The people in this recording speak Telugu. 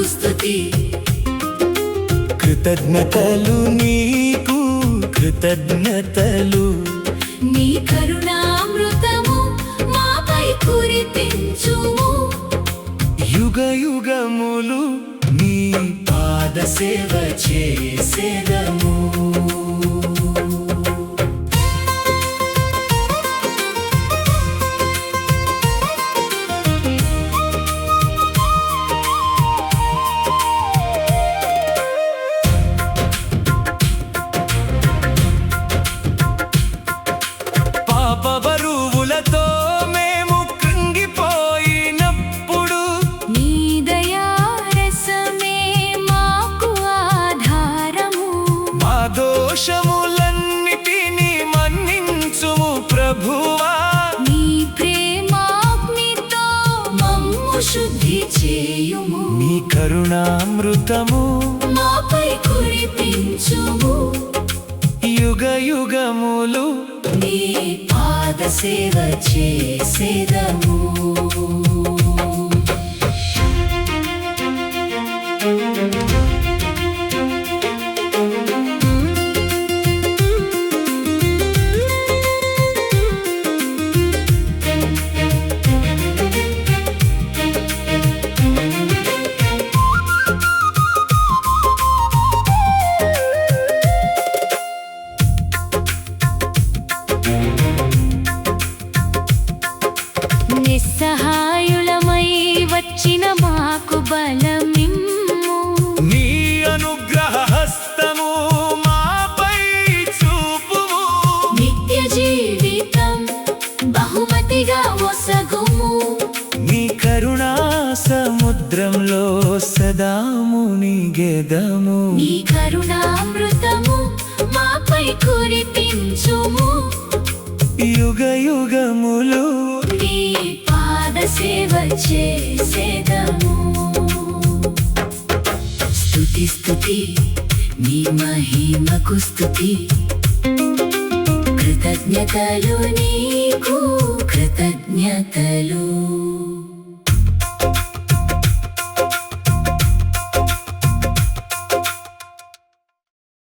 స్తుతి. కృతజ్ఞతలు నీకు కృతజ్ఞతలు. నీ కరుణామృతము మాపై కురిపించుము. యుగ యుగములు నీ పాద సేవ చేసేదము. పాపబరువులతో మేము కృంగిపోయినప్పుడు నీ దయారసమే మాకు ఆధారము. మా దోషములన్నిటినీ మన్నించుము ప్రభువా. నీ ప్రేమాగ్నితో మమ్ము శుద్ధి చేయుము. నీ కరుణామృతము మాపై కురిపించుము. యుగ యుగములు నీ పాద సేవ చేసేదము. నిస్సహాయులమై వచ్చిన మాకు బలమిమ్ము. నీ అనుగ్రహ హస్తము మాపై చూపుము. నిత్య జీవితం బహుమతిగా ఒసగుము. నీ కరుణా సముద్రంలో సదా మునిగెదము. నీ కరుణామృతము మాపై కురిపించుము. యుగ యుగములు నీ పాద సేవ చేసేదము. స్తుతి స్తుతి నీ మహిమకు స్తుతి. కృతజ్ఞతలు నీకు కృతజ్ఞతలు.